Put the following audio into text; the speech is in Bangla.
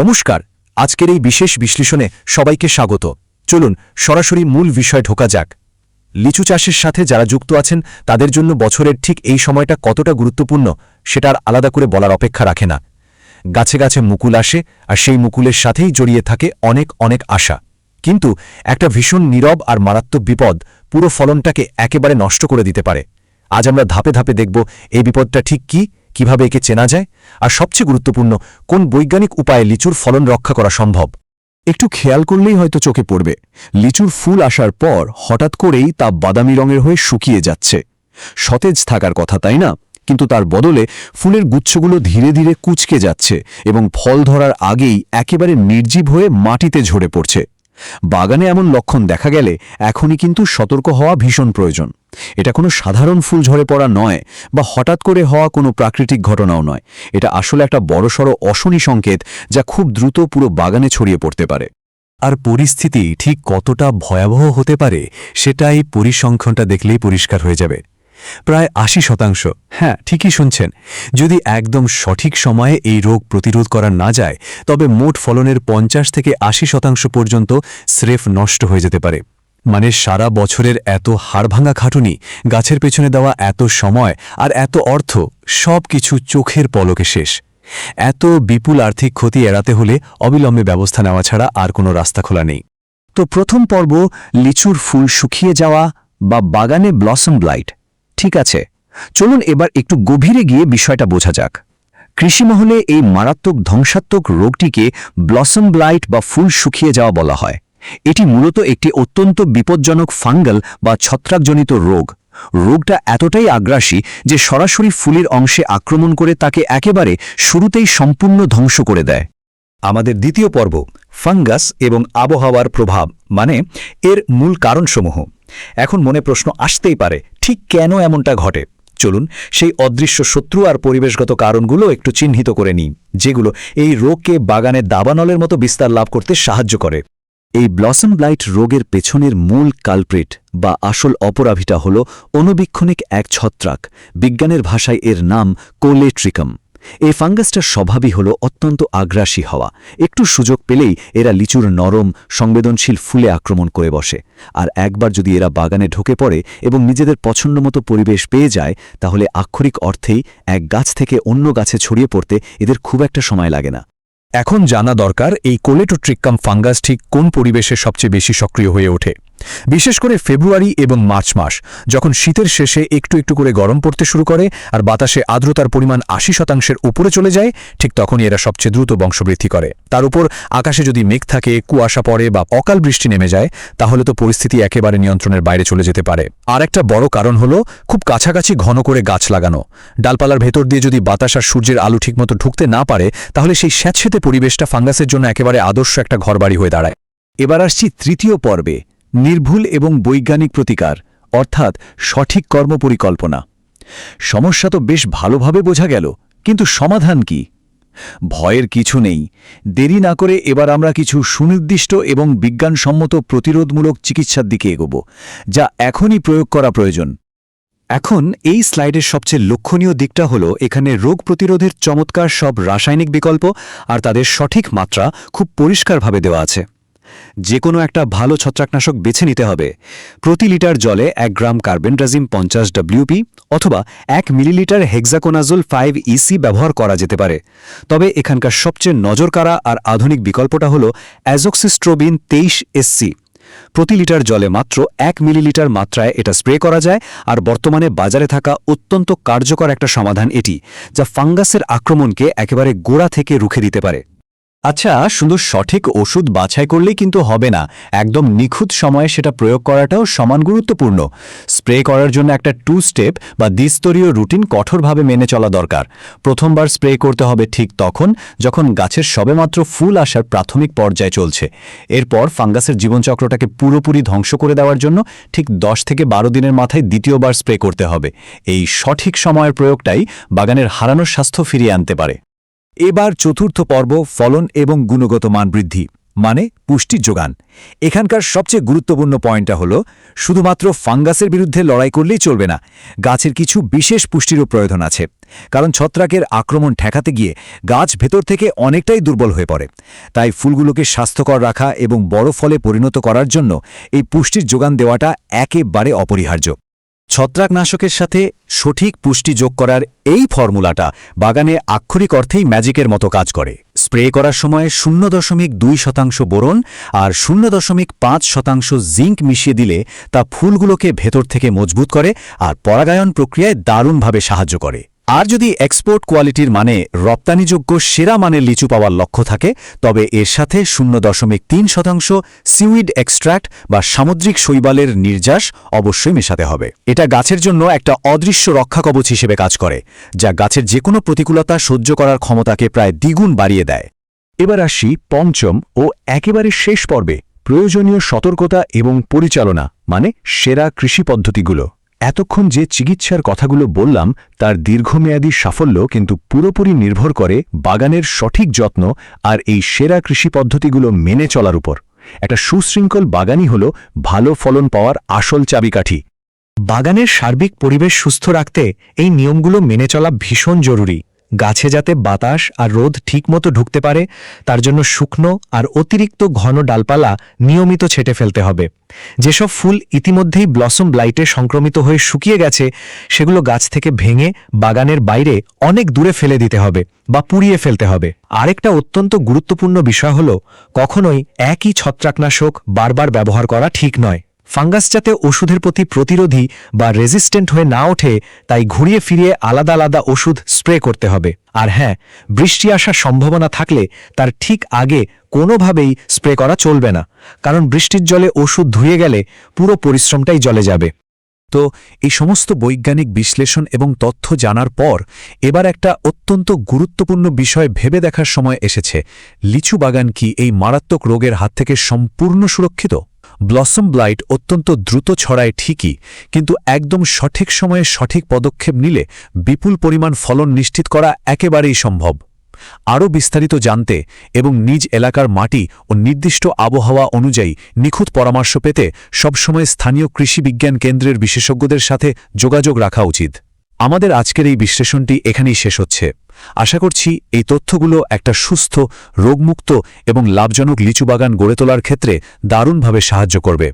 নমস্কার, আজকের এই বিশেষ বিশ্লেষণে সবাইকে স্বাগত। চলুন সরাসরি মূল বিষয়ে ঢোকা যাক। লিচু চাষের সাথে যারা যুক্ত আছেন তাদের জন্য বছরের ঠিক এই সময়টা কতটা গুরুত্বপূর্ণ সেটা আর আলাদা করে বলার অপেক্ষা রাখে না। গাছে গাছে মুকুল আসে, আর সেই মুকুলের সাথেই জড়িয়ে থাকে অনেক অনেক আশা। কিন্তু একটা ভীষণ নীরব আর মারাত্মক বিপদ পুরো ফলনটাকে একেবারে নষ্ট করে দিতে পারে। আজ আমরা ধাপে ধাপে দেখব এই বিপদটা ঠিক কি, কিভাবে একে চেনা যায়, আর সবচেয়ে গুরুত্বপূর্ণ কোন বৈজ্ঞানিক উপায়ে লিচুর ফলন রক্ষা করা সম্ভব। একটু খেয়াল করলেই হয়তো চোখে পড়বে, লিচুর ফুল আসার পর হঠাৎ করেই তা বাদামি রঙের হয়ে শুকিয়ে যাচ্ছে। সতেজ থাকার কথা, তাই না? কিন্তু তার বদলে ফুলের গুচ্ছগুলো ধীরে ধীরে কুঁচকে যাচ্ছে এবং ফল ধরার আগেই একেবারে নির্জীব হয়ে মাটিতে ঝরে পড়ছে। বাগানে এমন লক্ষণ দেখা গেলে এখনই কিন্তু সতর্ক হওয়া ভীষণ প্রয়োজন। এটা কোনো সাধারণ ফুল ঝরে পড়া নয়, বা হঠাৎ করে হওয়া কোনো প্রাকৃতিক ঘটনাও নয়। এটা আসলে একটা বড়সড় অশনি সংকেত, যা খুব দ্রুত পুরো বাগানে ছড়িয়ে পড়তে পারে। আর পরিস্থিতি ঠিক কতটা ভয়াবহ হতে পারে সেটা এই পরিসংখ্যানটা দেখলেই পরিষ্কার হয়ে যাবে। প্রায় ৮০%, হ্যাঁ ঠিকই শুনছেন। যদি একদম সঠিক সময়ে এই রোগ প্রতিরোধ করা না যায়, তবে মোট ফলনের ৫০ থেকে ৮০% পর্যন্ত স্রেফ নষ্ট হয়ে যেতে পারে। মানে সারা বছরের এত হাড়ভাঙা খাটুনি, গাছের পেছনে দেওয়া এত সময় আর এত অর্থ, সব কিছু চোখের পলকে শেষ। এত বিপুল আর্থিক ক্ষতি এড়াতে হলে অবিলম্বে ব্যবস্থা নেওয়া ছাড়া আর কোনো রাস্তা খোলা নেই। তো প্রথম পর্ব, লিচুর ফুল শুকিয়ে যাওয়া বা বাগানে ব্লসম ব্লাইট। ঠিক আছে, চলুন এবার একটু গভীরে গিয়ে বিষয়টা বোঝা যাক। কৃষিমহলে এই মারাত্মক ধ্বংসাত্মক রোগটিকে ব্লসম ব্লাইট বা ফুল শুকিয়ে যাওয়া বলা হয়। এটি মূলত একটি অত্যন্ত বিপজ্জনক ফাঙ্গাল বা ছত্রাকজনিত রোগ। রোগটা এতটাই আগ্রাসী যে সরাসরি ফুলের অংশে আক্রমণ করে তাকে একেবারে শুরুতেই সম্পূর্ণ ধ্বংস করে দেয়। আমাদের দ্বিতীয় পর্ব, ফাঙ্গাস এবং আবহাওয়ার প্রভাব, মানে এর মূল কারণসমূহ। এখন মনে প্রশ্ন আসতেই পারে, ঠিক কেন এমনটা ঘটে? চলুন সেই অদৃশ্য শত্রু আর পরিবেশগত কারণগুলো একটু চিহ্নিত করে নিই, যেগুলো এই রোগকে বাগানে দাবানলের মতো বিস্তার লাভ করতে সাহায্য করে। এই ব্লসম ব্লাইট রোগের পেছনের মূল কালপ্রিট বা আসল অপরাধীটা হল অণুবীক্ষণিক এক ছত্রাক। বিজ্ঞানের ভাষায় এর নাম কোলেট্রিকাম। এই ফাঙ্গাসটার স্বভাবই হল অত্যন্ত আগ্রাসী হওয়া। একটু সুযোগ পেলেই এরা লিচুর নরম সংবেদনশীল ফুলে আক্রমণ করে বসে। আর একবার যদি এরা বাগানে ঢুকে পড়ে এবং নিজেদের পছন্দমতো পরিবেশ পেয়ে যায়, তাহলে আক্ষরিক অর্থেই এক গাছ থেকে অন্য গাছে ছড়িয়ে পড়তে এদের খুব একটা সময় লাগে না। এখন জানা দরকার এই কোলেটোট্রিকাম ফাঙ্গাস ঠিক কোন পরিবেশে সবচেয়ে বেশি সক্রিয় হয়ে ওঠে। বিশেষ করে ফেব্রুয়ারি এবং মার্চ মাস, যখন শীতের শেষে একটু একটু করে গরম পড়তে শুরু করে আর বাতাসে আর্দ্রতার পরিমাণ ৮০%-এর উপরে চলে যায়, ঠিক তখনই এরা সবচেয়ে দ্রুত বংশবৃদ্ধি করে। তার উপর আকাশে যদি মেঘ থাকে, কুয়াশা পড়ে বা অকাল বৃষ্টি নেমে যায়, তাহলে তো পরিস্থিতি একেবারে নিয়ন্ত্রণের বাইরে চলে যেতে পারে। আর একটা বড় কারণ হলো খুব কাছাকাছি ঘন করে গাছ লাগানো। ডালপালার ভেতর দিয়ে যদি বাতাস আর সূর্যের আলো ঠিকমতো ঢুকতে না পারে, তাহলে সেই স্যাঁতসেঁতে পরিবেশটা ফাঙ্গাসের জন্য একেবারে আদর্শ একটা ঘরবাড়ি হয়ে দাঁড়ায়। এবার আসছি তৃতীয় পর্বে, নির্ভুল এবং বৈজ্ঞানিক প্রতিকার, অর্থাৎ সঠিক কর্মপরিকল্পনা। সমস্যা তো বেশ ভালোভাবে বোঝা গেল, কিন্তু সমাধান কি? ভয়ের কিছু নেই। দেরি না করে এবার আমরা কিছু সুনির্দিষ্ট এবং বিজ্ঞানসম্মত প্রতিরোধমূলক চিকিৎসার দিকে এগোব, যা এখনই প্রয়োগ করা প্রয়োজন। এখন এই স্লাইডের সবচেয়ে লক্ষণীয় দিকটা হলো এখানে রোগ প্রতিরোধের চমৎকার সব রাসায়নিক বিকল্প আর তাদের সঠিক মাত্রা খুব পরিষ্কারভাবে দেওয়া আছে। যে কোনো একটা ভালো ছত্রাকনাশক বেছে নিতে হবে। প্রতি লিটার জলে ১ গ্রাম কার্বেন্ডাজিম ৫০ ডব্লিউপি অথবা ১ মিলিলিটার হেক্সাকোনাজোল ৫ ইসি ব্যবহার করা যেতে পারে। তবে এখানকার সবচেয়ে নজরকাড়া আর আধুনিক বিকল্পটা হল অ্যাজোক্সিস্ট্রোবিন ২৩ এসসি। প্রতি লিটার জলে মাত্র ১ মিলিলিটার মাত্রায় এটা স্প্রে করা যায়, আর বর্তমানে বাজারে থাকা অত্যন্ত কার্যকর একটা সমাধান এটি, যা ফাঙ্গাসের আক্রমণকে একেবারে গোড়া থেকে রুখে দিতে পারে। আচ্ছা, শুধু সঠিক ওষুধ বাছাই করলেই কিন্তু হবে না, একদম নিখুঁত সময়ে সেটা প্রয়োগ করাটাও সমান গুরুত্বপূর্ণ। স্প্রে করার জন্য একটা 2 স্টেপ বা দ্বিস্তরীয় রুটিন কঠোরভাবে মেনে চলা দরকার। প্রথমবার স্প্রে করতে হবে ঠিক তখন যখন গাছের সবেমাত্র ফুল আসার প্রাথমিক পর্যায়ে চলছে। এরপর ফাঙ্গাসের জীবনচক্রটাকে পুরোপুরি ধ্বংস করে দেওয়ার জন্য ঠিক ১০ থেকে ১২ দিনের মাথায় দ্বিতীয়বার স্প্রে করতে হবে। এই সঠিক সময়ের প্রয়োগটাই বাগানের হারানো স্বাস্থ্য ফিরিয়ে আনতে পারে। এবার চতুর্থ পর্ব, ফলন এবং গুণগত মান বৃদ্ধি। মানে পুষ্টির যোগান। এখানকার সবচেয়ে গুরুত্বপূর্ণ পয়েন্টটা হলো শুধুমাত্র ফাঙ্গাসের বিরুদ্ধে লড়াই করলেই চলবে না, গাছের কিছু বিশেষ পুষ্টিরও প্রয়োজন আছে। কারণ ছত্রাকের আক্রমণ ঠেকাতে গিয়ে গাছ ভেতর থেকে অনেকটাই দুর্বল হয়ে পড়ে। তাই ফুলগুলোকে স্বাস্থ্যকর রাখা এবং বড় ফলে পরিণত করার জন্য এই পুষ্টির যোগান দেওয়াটা একেবারে অপরিহার্য। ছত্রাকনাশকের সাথে সঠিক পুষ্টি যোগ করার এই ফর্মুলাটা বাগানে আক্ষরিক অর্থেই ম্যাজিকের মতো কাজ করে। স্প্রে করার সময় 0.2% বোরন আর 0.5% জিঙ্ক মিশিয়ে দিলে তা ফুলগুলোকে ভেতর থেকে মজবুত করে আর পরাগায়ন প্রক্রিয়ায় দারুণভাবে সাহায্য করে। আর যদি এক্সপোর্ট কোয়ালিটির মানে রপ্তানিযোগ্য সেরা মানের লিচু পাওয়ার লক্ষ্য থাকে, তবে এর সাথে 0.3% সিউইড এক্সট্র্যাক্ট বা সামুদ্রিক শৈবালের নির্যাস অবশ্যই মেশাতে হবে। এটা গাছের জন্য একটা অদৃশ্য রক্ষাকবচ হিসেবে কাজ করে, যা গাছের যে কোনো প্রতিকূলতা সহ্য করার ক্ষমতাকে প্রায় দ্বিগুণ বাড়িয়ে দেয়। এবার আসি পঞ্চম ও একেবারে শেষ পর্বে, প্রয়োজনীয় সতর্কতা এবং পরিচালনা মানে সেরা কৃষি পদ্ধতিগুলো। এতক্ষণ যে চিকিৎসার কথাগুলো বললাম তার দীর্ঘমেয়াদী সাফল্য কিন্তু পুরোপুরি নির্ভর করে বাগানের সঠিক যত্ন আর এই সেরা কৃষি পদ্ধতিগুলো মেনে চলার উপর। একটা সুশৃঙ্খল বাগানই হল ভালো ফলন পাওয়ার আসল চাবিকাঠি। বাগানের সার্বিক পরিবেশ সুস্থ রাখতে এই নিয়মগুলো মেনে চলা ভীষণ জরুরি। গাছে যাতে বাতাস আর রোদ ঠিকমতো ঢুকতে পারে তার জন্য শুকনো আর অতিরিক্ত ঘন ডালপালা নিয়মিত ছেঁটে ফেলতে হবে। যেসব ফুল ইতিমধ্যেই ব্লসম ব্লাইটে সংক্রমিত হয়ে শুকিয়ে গেছে সেগুলো গাছ থেকে ভেঙে বাগানের বাইরে অনেক দূরে ফেলে দিতে হবে বা পুড়িয়ে ফেলতে হবে। আরেকটা অত্যন্ত গুরুত্বপূর্ণ বিষয় হল কখনোই একই ছত্রাকনাশক বারবার ব্যবহার করা ঠিক নয়। ফাঙ্গাস যাতে ওষুধের প্রতি প্রতিরোধী বা রেজিস্ট্যান্ট হয়ে না ওঠে তাই ঘুরিয়ে ফিরিয়ে আলাদা আলাদা ওষুধ স্প্রে করতে হবে। আর হ্যাঁ, বৃষ্টি আসার সম্ভাবনা থাকলে তার ঠিক আগে কোনোভাবেই স্প্রে করা চলবে না, কারণ বৃষ্টির জলে ওষুধ ধুয়ে গেলে পুরো পরিশ্রমটাই জলে যাবে। তো এই সমস্ত বৈজ্ঞানিক বিশ্লেষণ এবং তথ্য জানার পর এবার একটা অত্যন্ত গুরুত্বপূর্ণ বিষয় ভেবে দেখার সময় এসেছে, লিচু বাগান কি এই মারাত্মক রোগের হাত থেকে সম্পূর্ণ সুরক্ষিত? ব্লসম ব্লাইট অত্যন্ত দ্রুত ছড়ায় ঠিকই, কিন্তু একদম সঠিক সময়ে সঠিক পদক্ষেপ নিলে বিপুল পরিমাণ ফলন নিশ্চিত করা একেবারেই সম্ভব। আরও বিস্তারিত জানতে এবং নিজ এলাকার মাটি ও নির্দিষ্ট আবহাওয়া অনুযায়ী নিখুঁত পরামর্শ পেতে সবসময় স্থানীয় কৃষি বিজ্ঞান কেন্দ্রের বিশেষজ্ঞদের সাথে যোগাযোগ রাখা উচিত। আমাদের আজকের এই বিশ্লেষণটি এখানেই শেষ হচ্ছে। আশা করছি এই তথ্যগুলো একটা সুস্থ, রোগমুক্ত এবং লাভজনক লিচু বাগান গড়ে তোলার ক্ষেত্রে দারুণভাবে সাহায্য করবে।